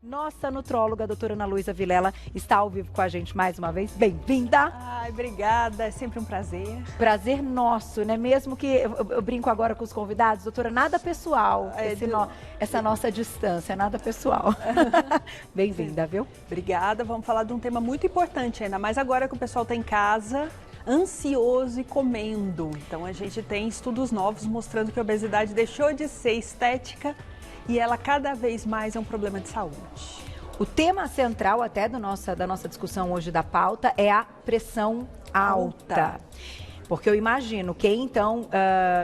Nossa nutróloga, a doutora Ana Luísa Vilela, está ao vivo com a gente mais uma vez. Bem-vinda! Ai, obrigada, é sempre um prazer. Prazer nosso, né? Mesmo que eu brinco agora com os convidados, doutora, nada pessoal, essa nossa distância, nada pessoal. Bem-vinda, viu? Obrigada, vamos falar de um tema muito importante, ainda mais agora que o pessoal está em casa, ansioso e comendo. Então a gente tem estudos novos mostrando que a obesidade deixou de ser estética e ela cada vez mais é um problema de saúde. O tema central até da nossa discussão hoje da pauta é a pressão alta. Porque eu imagino que então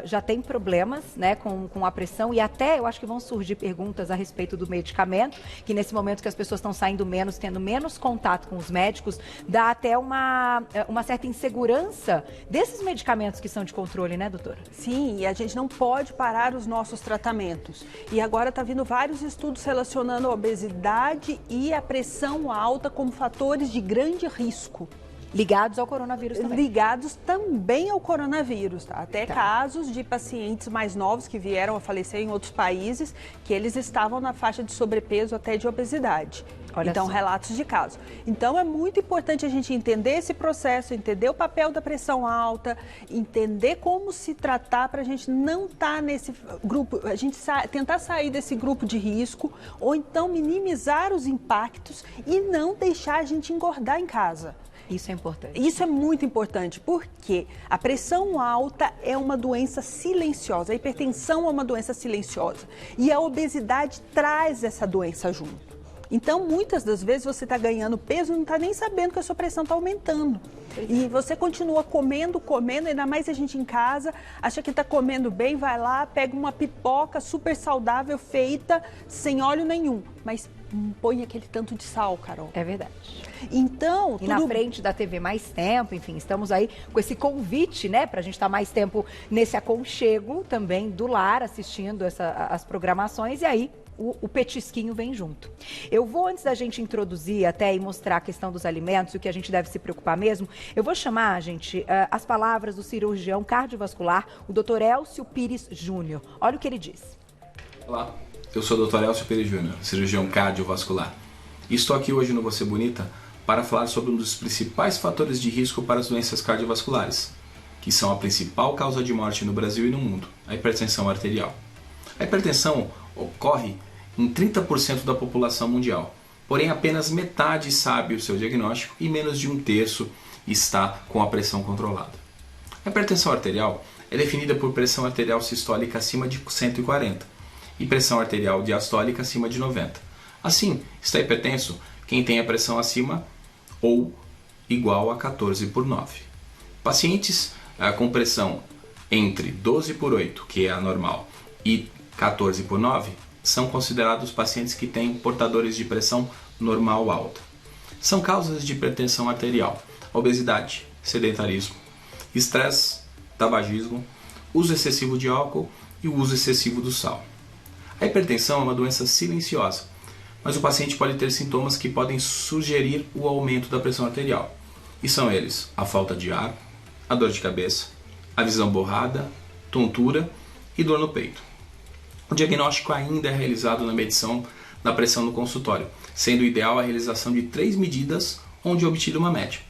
já tem problemas, né, com a pressão e até eu acho que vão surgir perguntas a respeito do medicamento, que nesse momento que as pessoas estão saindo menos, tendo menos contato com os médicos, dá até uma certa insegurança desses medicamentos que são de controle, né, doutora? Sim, e a gente não pode parar os nossos tratamentos. E agora está vindo vários estudos relacionando a obesidade e a pressão alta como fatores de grande risco. Ligados ao coronavírus também. Ligados também ao coronavírus, tá? Até casos de pacientes mais novos que vieram a falecer em outros países, que eles estavam na faixa de sobrepeso até de obesidade. Olha então, só. Relatos de casos. Então, é muito importante a gente entender esse processo, entender o papel da pressão alta, entender como se tratar para a gente não estar nesse grupo, a gente tentar sair desse grupo de risco, ou então minimizar os impactos e não deixar a gente engordar em casa. Isso é importante. Isso é muito importante, porque a pressão alta é uma doença silenciosa, a hipertensão é uma doença silenciosa e a obesidade traz essa doença junto. Então, muitas das vezes você está ganhando peso e não está nem sabendo que a sua pressão está aumentando. E você continua comendo, ainda mais a gente em casa, acha que está comendo bem, vai lá, pega uma pipoca super saudável, feita, sem óleo nenhum, mas põe aquele tanto de sal, Carol. É verdade. Então, e na frente da TV mais tempo, enfim, estamos aí com esse convite, né, pra gente estar mais tempo nesse aconchego também do lar, assistindo as programações, e aí o petisquinho vem junto. Eu vou, antes da gente introduzir até e mostrar a questão dos alimentos, o que a gente deve se preocupar mesmo, eu vou chamar, gente, as palavras do cirurgião cardiovascular, o Dr. Elcio Pires Júnior. Olha o que ele diz. Olá, eu sou o Dr. Elcio Pires Júnior, cirurgião cardiovascular. E estou aqui hoje no Você Bonita para falar sobre um dos principais fatores de risco para as doenças cardiovasculares, que são a principal causa de morte no Brasil e no mundo, a hipertensão arterial. A hipertensão ocorre em 30% da população mundial, porém apenas metade sabe o seu diagnóstico e menos de 1/3 está com a pressão controlada. A hipertensão arterial é definida por pressão arterial sistólica acima de 140 e pressão arterial diastólica acima de 90. Assim, está hipertenso quem tem a pressão acima ou igual a 14/9. Pacientes com pressão entre 12/8, que é a normal, e 14/9 são considerados pacientes que têm portadores de pressão normal alta. São causas de hipertensão arterial: obesidade, sedentarismo, estresse, tabagismo, uso excessivo de álcool e o uso excessivo do sal. A hipertensão é uma doença silenciosa, mas o paciente pode ter sintomas que podem sugerir o aumento da pressão arterial. E são eles: a falta de ar, a dor de cabeça, a visão borrada, tontura e dor no peito. O diagnóstico ainda é realizado na medição da pressão no consultório, sendo ideal a realização de 3 medidas onde é obtida uma média.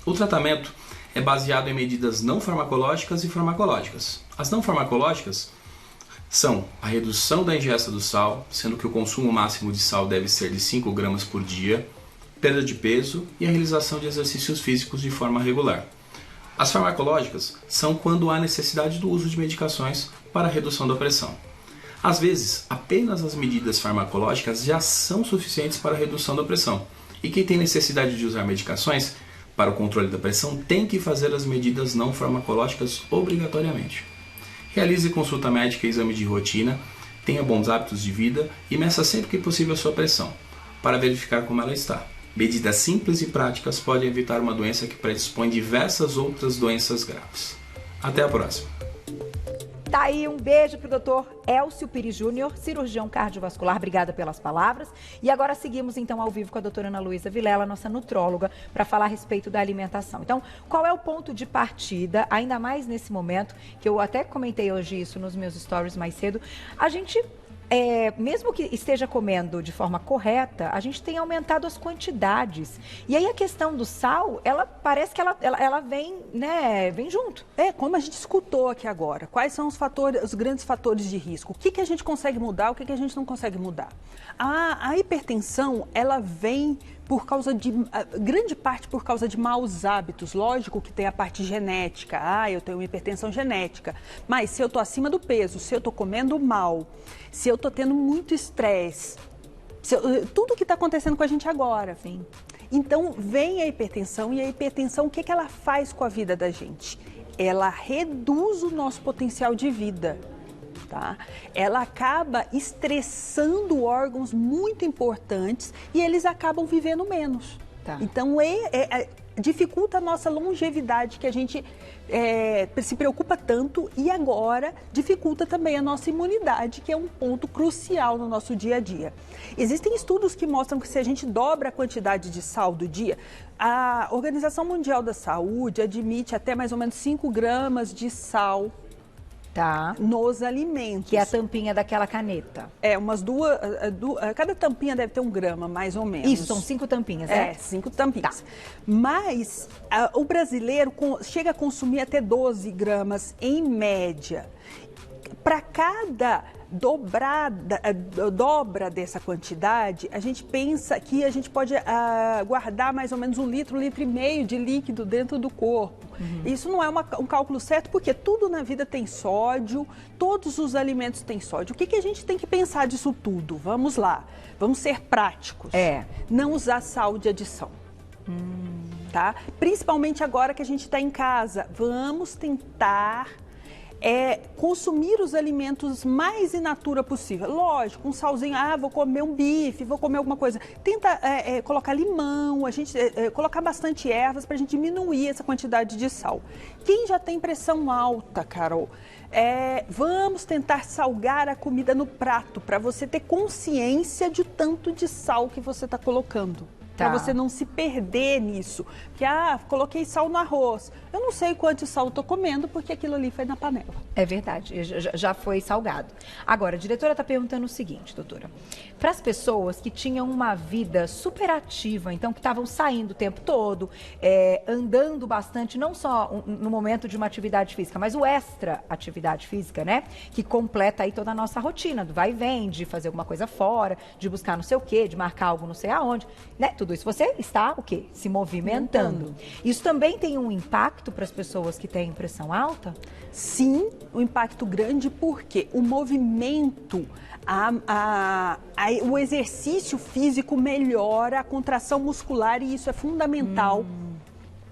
O tratamento é baseado em medidas não farmacológicas e farmacológicas. As não farmacológicas são a redução da ingesta do sal, sendo que o consumo máximo de sal deve ser de 5 gramas por dia, perda de peso e a realização de exercícios físicos de forma regular. As farmacológicas são quando há necessidade do uso de medicações para a redução da pressão. Às vezes, apenas as medidas farmacológicas já são suficientes para a redução da pressão, e quem tem necessidade de usar medicações para o controle da pressão tem que fazer as medidas não farmacológicas obrigatoriamente. Realize consulta médica e exame de rotina, tenha bons hábitos de vida e meça sempre que possível a sua pressão, para verificar como ela está. Medidas simples e práticas podem evitar uma doença que predispõe diversas outras doenças graves. Até a próxima! Tá aí, um beijo pro Dr. Elcio Pires Júnior, cirurgião cardiovascular. Obrigada pelas palavras. E agora seguimos então ao vivo com a doutora Ana Luísa Vilela, nossa nutróloga, para falar a respeito da alimentação. Então, qual é o ponto de partida, ainda mais nesse momento, que eu até comentei hoje isso nos meus stories mais cedo, a gente mesmo que esteja comendo de forma correta, a gente tem aumentado as quantidades. E aí a questão do sal, ela parece que ela vem, né, vem junto. Como a gente escutou aqui agora, quais são os grandes fatores de risco? O que a gente consegue mudar, o que a gente não consegue mudar? A hipertensão, ela vem por causa grande parte por causa de maus hábitos. Lógico que tem a parte genética, eu tenho uma hipertensão genética, mas se eu estou acima do peso, se eu estou comendo mal, se eu estou tendo muito estresse, tudo que está acontecendo com a gente agora. Sim. Então vem a hipertensão, e a hipertensão, o que ela faz com a vida da gente? Ela reduz o nosso potencial de vida. Tá? Ela acaba estressando órgãos muito importantes e eles acabam vivendo menos. Tá. Então, dificulta a nossa longevidade, que a gente se preocupa tanto, e agora dificulta também a nossa imunidade, que é um ponto crucial no nosso dia a dia. Existem estudos que mostram que se a gente dobra a quantidade de sal do dia, a Organização Mundial da Saúde admite até mais ou menos 5 gramas de sal nos alimentos. Que é a tampinha daquela caneta. Umas duas, cada tampinha deve ter 1 grama, mais ou menos. Isso, são 5 tampinhas, 5 tampinhas. Tá. Mas o brasileiro chega a consumir até 12 gramas em média. Para cada dobra dessa quantidade, a gente pensa que a gente pode guardar mais ou menos 1 litro, 1,5 litro de líquido dentro do corpo. Isso não é um cálculo certo, porque tudo na vida tem sódio, todos os alimentos têm sódio. O que a gente tem que pensar disso tudo? Vamos lá, vamos ser práticos. Não usar sal de adição. Tá? Principalmente agora que a gente está em casa, vamos tentar consumir os alimentos mais in natura possível. Lógico, um salzinho, vou comer um bife, vou comer alguma coisa. Tenta colocar limão, colocar bastante ervas para a gente diminuir essa quantidade de sal. Quem já tem pressão alta, Carol, vamos tentar salgar a comida no prato, para você ter consciência de tanto de sal que você está colocando. Para você não se perder nisso. Que, coloquei sal no arroz. Eu não sei quanto sal eu estou comendo, porque aquilo ali foi na panela. É verdade, já foi salgado. Agora, a diretora está perguntando o seguinte, doutora. Para as pessoas que tinham uma vida super ativa, então que estavam saindo o tempo todo, andando bastante, não só no momento de uma atividade física, mas o extra atividade física, né? Que completa aí toda a nossa rotina, do vai e vem, de fazer alguma coisa fora, de buscar não sei o quê, de marcar algo não sei aonde, né? Tudo isso você está, o quê? Se movimentando. Isso também tem um impacto para as pessoas que têm pressão alta? Sim, um impacto grande, porque o movimento, o exercício físico melhora a contração muscular, e isso é fundamental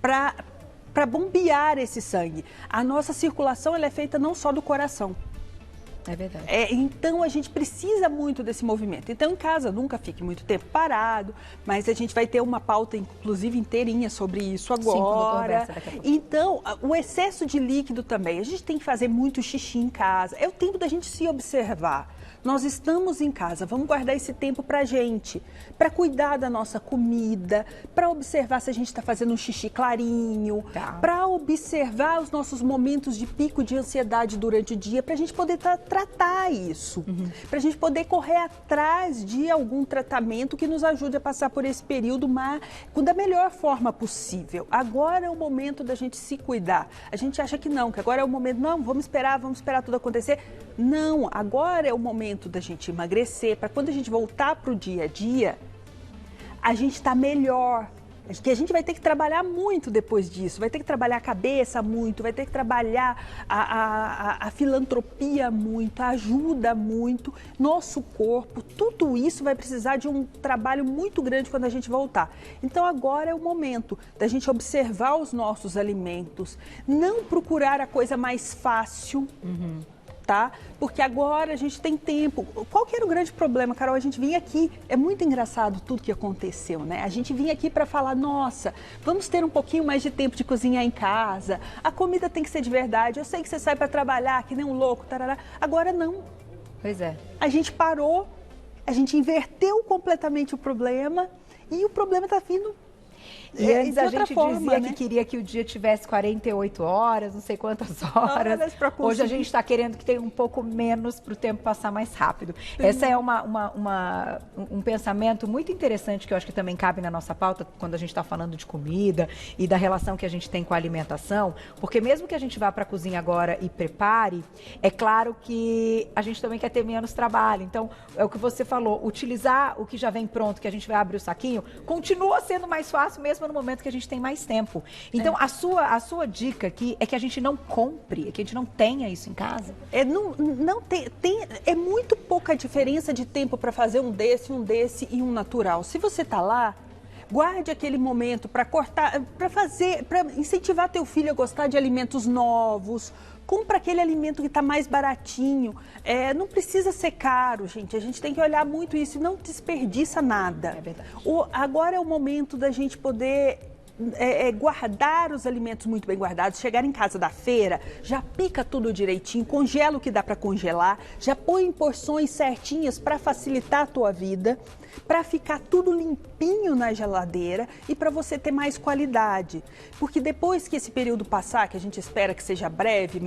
para bombear esse sangue. A nossa circulação ela é feita não só do coração. É verdade. Então a gente precisa muito desse movimento. Então em casa nunca fique muito tempo parado, mas a gente vai ter uma pauta inclusive inteirinha sobre isso agora. Sim, então o excesso de líquido também. A gente tem que fazer muito xixi em casa. É o tempo da gente se observar. Nós estamos em casa, vamos guardar esse tempo pra gente, para cuidar da nossa comida, para observar se a gente está fazendo um xixi clarinho, para observar os nossos momentos de pico de ansiedade durante o dia, para a gente poder tratar isso, para a gente poder correr atrás de algum tratamento que nos ajude a passar por esse período da melhor forma possível. Agora é o momento da gente se cuidar. A gente acha que não, que agora é o momento, não, vamos esperar tudo acontecer. Não, agora é o momento da gente emagrecer, para quando a gente voltar para o dia a dia, a gente está melhor. Que a gente vai ter que trabalhar muito depois disso, vai ter que trabalhar a cabeça muito, vai ter que trabalhar a filantropia muito, a ajuda muito, nosso corpo, tudo isso vai precisar de um trabalho muito grande quando a gente voltar. Então agora é o momento da gente observar os nossos alimentos, não procurar a coisa mais fácil, tá? Porque agora a gente tem tempo. Qual que era o grande problema, Carol? A gente vinha aqui, é muito engraçado tudo que aconteceu, né? A gente vinha aqui para falar, nossa, vamos ter um pouquinho mais de tempo de cozinhar em casa, a comida tem que ser de verdade, eu sei que você sai para trabalhar que nem um louco, tarará. Agora não. Pois é. A gente parou, a gente inverteu completamente o problema, e o problema está vindo E antes a gente forma, dizia né? que queria que o dia tivesse 48 horas, não sei quantas horas. Hoje a gente está querendo que tenha um pouco menos para o tempo passar mais rápido. Essa é um pensamento muito interessante que eu acho que também cabe na nossa pauta quando a gente está falando de comida e da relação que a gente tem com a alimentação, porque mesmo que a gente vá para a cozinha agora e prepare, é claro que a gente também quer ter menos trabalho. Então, é o que você falou, utilizar o que já vem pronto, que a gente vai abrir o saquinho, continua sendo mais fácil mesmo no momento que a gente tem mais tempo. Então, a sua dica aqui é que a gente não compre, é que a gente não tenha isso em casa? É muito pouca diferença de tempo para fazer um desse e um natural. Se você está lá, guarde aquele momento para cortar, para incentivar teu filho a gostar de alimentos novos. Compra aquele alimento que está mais baratinho. Não precisa ser caro, gente. A gente tem que olhar muito isso e não desperdiça nada. É verdade. Agora é o momento da gente poder guardar os alimentos muito bem guardados, chegar em casa da feira, já pica tudo direitinho, congela o que dá para congelar, já põe em porções certinhas para facilitar a tua vida, para ficar tudo limpinho na geladeira e para você ter mais qualidade. Porque depois que esse período passar, que a gente espera que seja breve,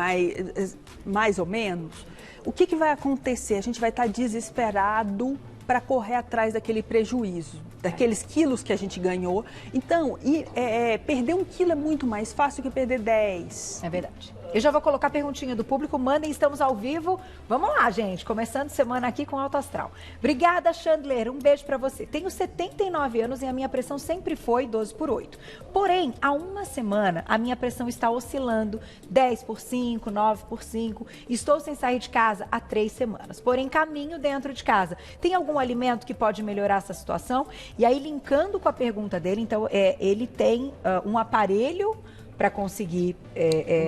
mais ou menos, o que vai acontecer? A gente vai estar desesperado para correr atrás daquele prejuízo, daqueles quilos que a gente ganhou. Então, perder 1 quilo é muito mais fácil que perder 10. É verdade. Eu já vou colocar a perguntinha do público, mandem, estamos ao vivo. Vamos lá, gente, começando semana aqui com Alto Astral. Obrigada, Chandler, um beijo pra você. Tenho 79 anos e a minha pressão sempre foi 12/8. Porém, há uma semana, a minha pressão está oscilando 10/5, 9/5. Estou sem sair de casa há 3 semanas, porém caminho dentro de casa. Tem algum alimento que pode melhorar essa situação? E aí, linkando com a pergunta dele, então, ele tem um aparelho para conseguir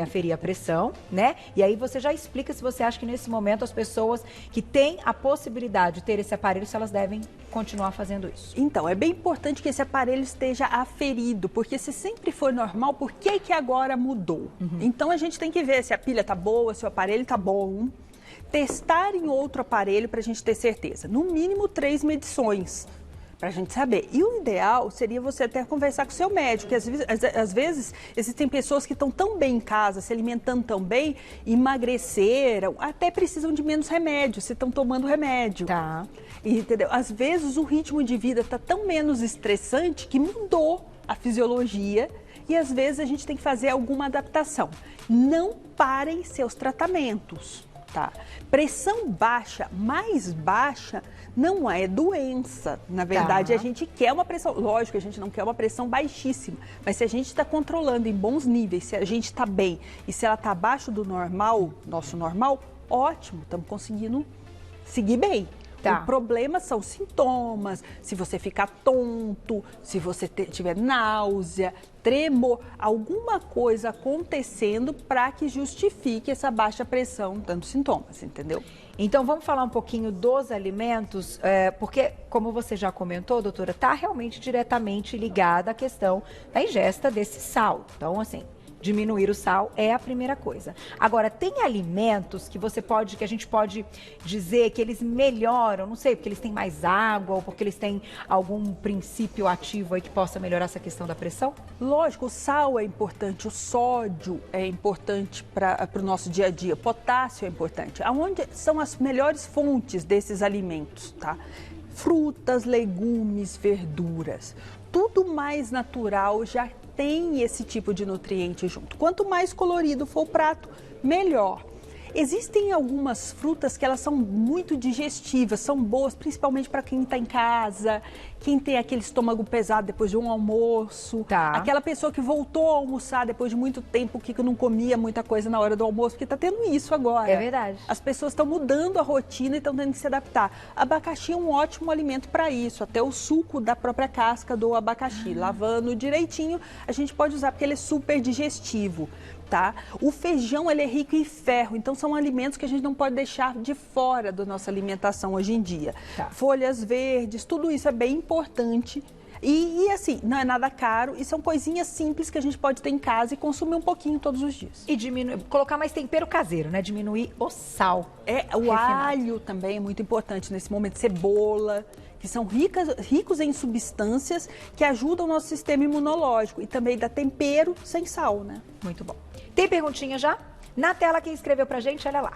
aferir a pressão, né? E aí você já explica se você acha que nesse momento as pessoas que têm a possibilidade de ter esse aparelho, se elas devem continuar fazendo isso. Então, é bem importante que esse aparelho esteja aferido, porque se sempre foi normal, por que agora mudou? Então, a gente tem que ver se a pilha tá boa, se o aparelho tá bom. Testar em outro aparelho para a gente ter certeza. No mínimo 3 medições, para a gente saber. E o ideal seria você até conversar com o seu médico, porque às vezes existem pessoas que estão tão bem em casa, se alimentando tão bem, emagreceram, até precisam de menos remédio, se estão tomando remédio. Tá. Entendeu? Às vezes o ritmo de vida está tão menos estressante que mudou a fisiologia e às vezes a gente tem que fazer alguma adaptação. Não parem seus tratamentos. Tá. Pressão baixa, mais baixa, não é doença. Na verdade, a gente quer uma pressão, lógico, a gente não quer uma pressão baixíssima, mas se a gente está controlando em bons níveis, se a gente está bem e se ela está abaixo do normal, nosso normal, ótimo, estamos conseguindo seguir bem. Tá. O problema são sintomas, se você ficar tonto, se você tiver náusea, tremor, alguma coisa acontecendo para que justifique essa baixa pressão dando sintomas, entendeu? Então, vamos falar um pouquinho dos alimentos, porque, como você já comentou, doutora, está realmente diretamente ligada à questão da ingesta desse sal. Então, assim, diminuir o sal é a primeira coisa. Agora, tem alimentos que a gente pode dizer que eles melhoram, não sei, porque eles têm mais água ou porque eles têm algum princípio ativo aí que possa melhorar essa questão da pressão? Lógico, o sal é importante, o sódio é importante para o nosso dia a dia, o potássio é importante. Aonde são as melhores fontes desses alimentos, tá? Frutas, legumes, verduras, tudo mais natural já tem esse tipo de nutriente junto. Quanto mais colorido for o prato, melhor. Existem algumas frutas que elas são muito digestivas, são boas, principalmente para quem está em casa, quem tem aquele estômago pesado depois de um almoço, aquela pessoa que voltou a almoçar depois de muito tempo, que não comia muita coisa na hora do almoço, porque está tendo isso agora. É verdade. As pessoas estão mudando a rotina e estão tendo que se adaptar. Abacaxi é um ótimo alimento para isso, até o suco da própria casca do abacaxi, lavando direitinho, a gente pode usar porque ele é super digestivo. Tá? O feijão ele é rico em ferro, então são alimentos que a gente não pode deixar de fora da nossa alimentação hoje em dia. Folhas verdes, tudo isso é bem importante. E assim, não é nada caro e são coisinhas simples que a gente pode ter em casa e consumir um pouquinho todos os dias. E colocar mais tempero caseiro, né? Diminuir o sal. O alho também é muito importante nesse momento, cebola, que são ricos em substâncias que ajudam o nosso sistema imunológico e também dá tempero sem sal, né? Muito bom. Tem perguntinha já? Na tela quem escreveu pra gente, olha lá.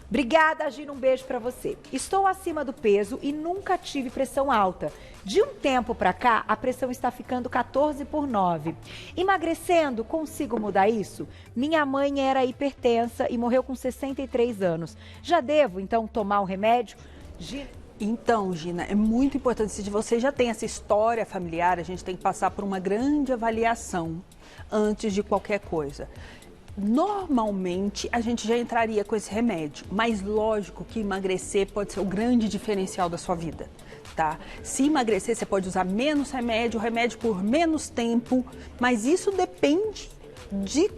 Obrigada, Gina, um beijo pra você. Estou acima do peso e nunca tive pressão alta. De um tempo pra cá, a pressão está ficando 14/9. Emagrecendo, consigo mudar isso? Minha mãe era hipertensa e morreu com 63 anos. Já devo, então, tomar o remédio? Então, Gina, é muito importante, se você já tem essa história familiar, a gente tem que passar por uma grande avaliação antes de qualquer coisa. Normalmente, a gente já entraria com esse remédio, mas lógico que emagrecer pode ser o grande diferencial da sua vida, tá? Se emagrecer, você pode usar menos remédio, remédio por menos tempo, mas isso depende de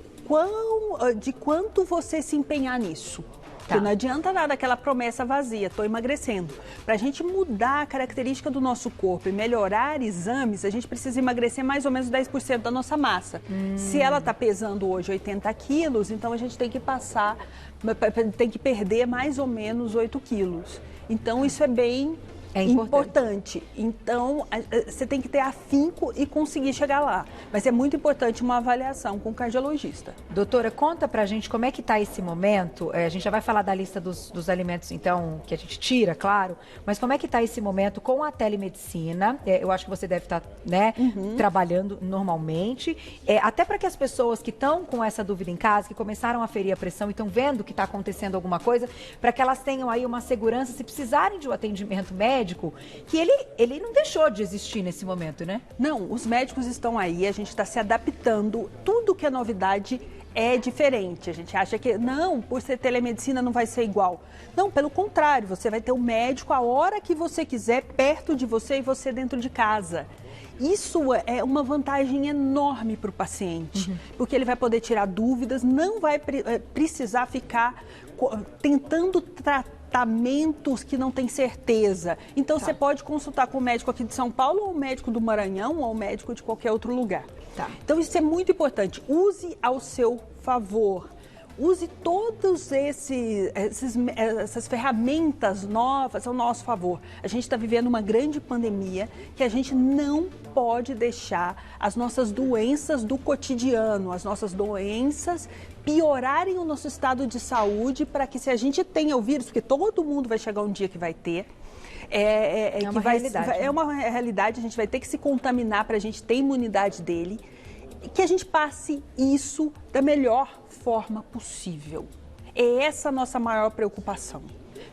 quanto você se empenhar nisso. Porque não adianta nada aquela promessa vazia, estou emagrecendo. Para a gente mudar a característica do nosso corpo e melhorar exames, a gente precisa emagrecer mais ou menos 10% da nossa massa. Se ela está pesando hoje 80 quilos, então a gente tem que perder mais ou menos 8 quilos. Então isso é bem importante. Então, você tem que ter afinco e conseguir chegar lá. Mas é muito importante uma avaliação com o cardiologista. Doutora, conta pra gente como é que tá esse momento. A gente já vai falar da lista dos alimentos, então, que a gente tira, claro. Mas como é que tá esse momento com a telemedicina? Eu acho que você deve estar, né, trabalhando normalmente. Até para que as pessoas que estão com essa dúvida em casa, que começaram a ferir a pressão e estão vendo que está acontecendo alguma coisa, para que elas tenham aí uma segurança, se precisarem de um atendimento médico, que ele não deixou de existir nesse momento, né? Não, os médicos estão aí, a gente está se adaptando, tudo que é novidade é diferente. A gente acha que, não, por ser telemedicina não vai ser igual. Não, pelo contrário, você vai ter um médico a hora que você quiser, perto de você e você dentro de casa. Isso é uma vantagem enorme para o paciente, porque ele vai poder tirar dúvidas, não vai precisar ficar tentando tratamentos que não tem certeza. Então, você pode consultar com o médico aqui de São Paulo, ou o médico do Maranhão, ou o médico de qualquer outro lugar. Então, isso é muito importante. Use ao seu favor. Use todas essas ferramentas novas ao nosso favor. A gente está vivendo uma grande pandemia que a gente não pode deixar as nossas doenças do cotidiano, as nossas doenças piorarem o nosso estado de saúde para que, se a gente tenha o vírus, porque todo mundo vai chegar um dia que vai ter, realidade. É uma realidade, a gente vai ter que se contaminar para a gente ter imunidade dele, que a gente passe isso da melhor forma possível. É essa a nossa maior preocupação.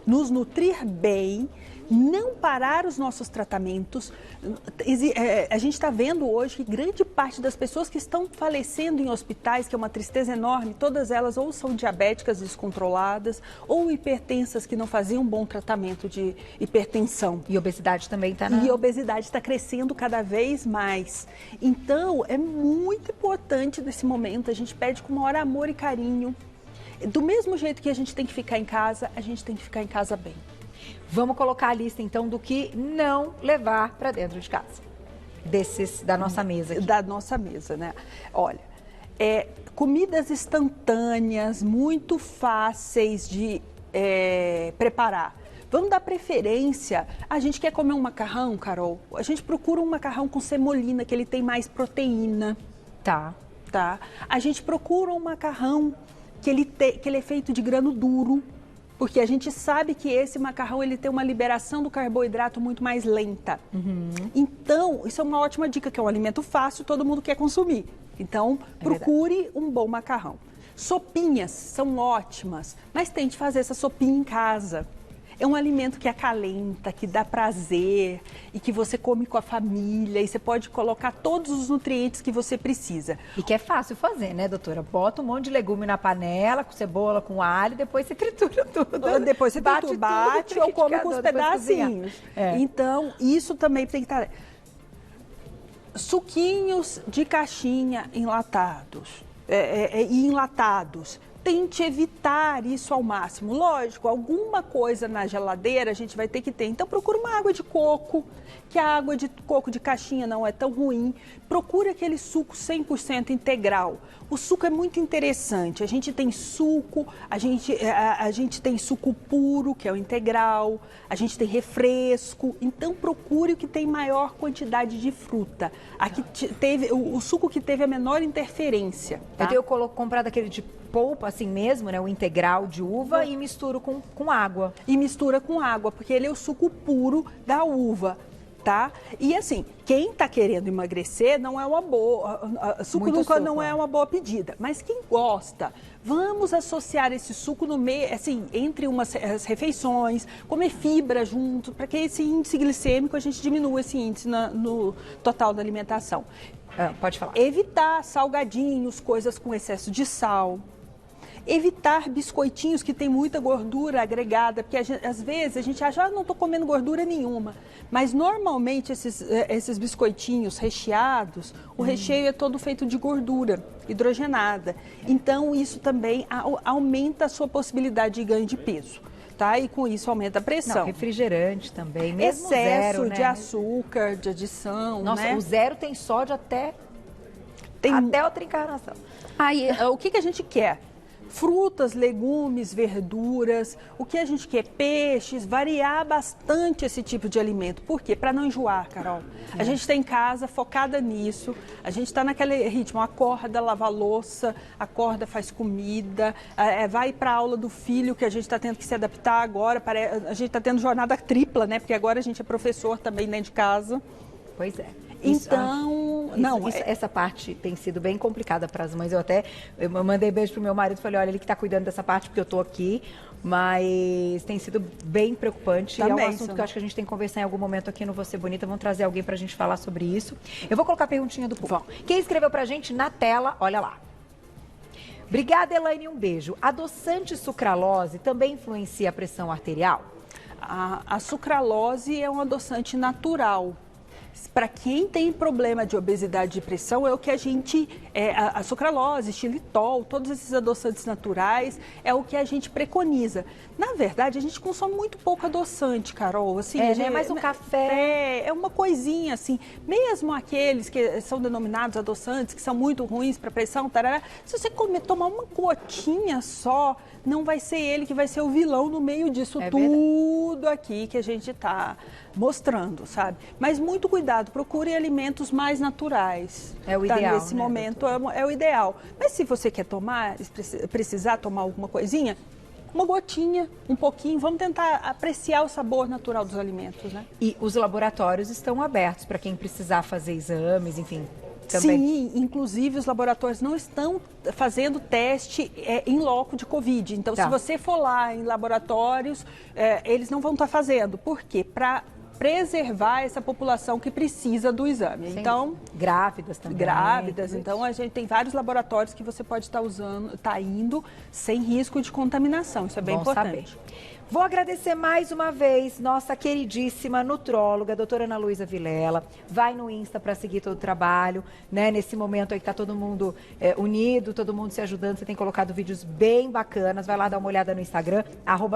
Nos nutrir bem, não parar os nossos tratamentos. A gente está vendo hoje que grande parte das pessoas que estão falecendo em hospitais, que é uma tristeza enorme, todas elas ou são diabéticas descontroladas ou hipertensas que não faziam um bom tratamento de hipertensão. E obesidade também está E a obesidade está crescendo cada vez mais. Então, é muito importante nesse momento, a gente pede com maior amor e carinho. Do mesmo jeito que a gente tem que ficar em casa, a gente tem que ficar em casa bem. Vamos colocar a lista, então, do que não levar para dentro de casa. Da nossa mesa aqui. Da nossa mesa, né? Olha, comidas instantâneas, muito fáceis de preparar. Vamos dar preferência. A gente quer comer um macarrão, Carol? A gente procura um macarrão com semolina, que ele tem mais proteína. Tá. A gente procura um macarrão que ele é feito de grano duro, porque a gente sabe que esse macarrão ele tem uma liberação do carboidrato muito mais lenta. Então, isso é uma ótima dica, que é um alimento fácil, todo mundo quer consumir. Então, procure um bom macarrão. Sopinhas são ótimas, mas tente fazer essa sopinha em casa. É um alimento que acalenta, que dá prazer e que você come com a família e você pode colocar todos os nutrientes que você precisa. E que é fácil fazer, né, doutora? Bota um monte de legume na panela, com cebola, com alho, depois você tritura tudo. Depois você bate ou come com os pedacinhos. Então, isso também tem que estar... Suquinhos de caixinha enlatados. tente evitar isso ao máximo. Lógico, alguma coisa na geladeira a gente vai ter que ter. Então, procura uma água de coco, que a água de coco de caixinha não é tão ruim. Procure aquele suco 100% integral. O suco é muito interessante. A gente tem suco, a gente tem suco puro, que é o integral. A gente tem refresco. Então, procure o que tem maior quantidade de fruta. Aqui teve o suco que teve a menor interferência. Tá? Eu tenho comprado aquele de polpa assim mesmo, né? O integral de uva e misturo com água. E mistura com água, porque ele é o suco puro da uva. Tá? E assim, quem está querendo emagrecer não é uma boa, suco nunca não é uma boa pedida, mas quem gosta, vamos associar esse suco no meio, assim, entre as refeições, comer fibra junto, para que esse índice glicêmico a gente diminua esse índice no total da alimentação. Pode falar. Evitar salgadinhos, coisas com excesso de sal. Evitar biscoitinhos que tem muita gordura agregada, porque às vezes a gente acha, não estou comendo gordura nenhuma. Mas normalmente esses biscoitinhos recheados, o recheio é todo feito de gordura hidrogenada. Então isso também aumenta a sua possibilidade de ganho de peso. Tá? E com isso aumenta a pressão. Não, refrigerante também, mesmo excesso zero, né? de açúcar, de adição. Nossa, né? O zero tem sódio até outra encarnação. Aí, o que a gente quer? Frutas, legumes, verduras, o que a gente quer, peixes, variar bastante esse tipo de alimento. Por quê? Para não enjoar, Carol. A gente está em casa focada nisso, a gente está naquele ritmo, acorda, lava a louça, acorda, faz comida, vai para a aula do filho, que a gente está tendo que se adaptar agora, a gente está tendo jornada tripla, né? Porque agora a gente é professor também dentro de casa. Pois é. Então, essa parte tem sido bem complicada para as mães. Eu mandei beijo pro meu marido e falei, olha, ele que está cuidando dessa parte porque eu estou aqui, mas tem sido bem preocupante. Também, e é um assunto que eu acho que a gente tem que conversar em algum momento aqui no Você Bonita. Vamos trazer alguém para a gente falar sobre isso. Eu vou colocar a perguntinha do povo. Quem escreveu para a gente na tela, olha lá. Obrigada, Elaine, um beijo. Adoçante sucralose também influencia a pressão arterial? A sucralose é um adoçante natural. Para quem tem problema de obesidade e pressão, é o que a gente, a sucralose, xilitol, todos esses adoçantes naturais, é o que a gente preconiza. Na verdade, a gente consome muito pouco adoçante, Carol. Assim, mais um café. É uma coisinha, assim. Mesmo aqueles que são denominados adoçantes, que são muito ruins para pressão, tarará, se você tomar uma gotinha só, não vai ser ele que vai ser o vilão no meio disso tudo aqui que a gente está mostrando, sabe? Mas muito cuidado, procure alimentos mais naturais. É o ideal, nesse momento é o ideal. Mas se você quer precisar tomar alguma coisinha, uma gotinha, um pouquinho, vamos tentar apreciar o sabor natural dos alimentos, né? E os laboratórios estão abertos para quem precisar fazer exames, enfim. Também. Sim, inclusive os laboratórios não estão fazendo teste em loco de Covid. Então, se você for lá em laboratórios, eles não vão estar fazendo. Por quê? Para preservar essa população que precisa do exame. Sim. Então, grávidas também. Grávidas. Então, a gente tem vários laboratórios que você pode estar indo sem risco de contaminação. Isso é bem importante. Saber. Vou agradecer mais uma vez nossa queridíssima nutróloga, doutora Ana Luísa Vilela. Vai no Insta para seguir todo o trabalho, né? Nesse momento aí que tá todo mundo unido, todo mundo se ajudando. Você tem colocado vídeos bem bacanas. Vai lá dar uma olhada no Instagram,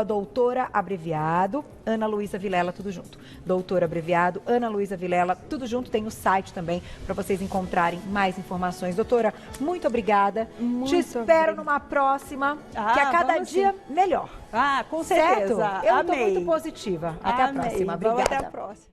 @doutora_abreviado, Ana Luísa Vilela, tudo junto. Doutora abreviado, Ana Luísa Vilela, tudo junto. Tem o site também para vocês encontrarem mais informações. Doutora, muito obrigada. Te espero numa próxima, que a cada dia melhor. Com certeza. Eu estou muito positiva. Até a próxima. Obrigada. Até a próxima.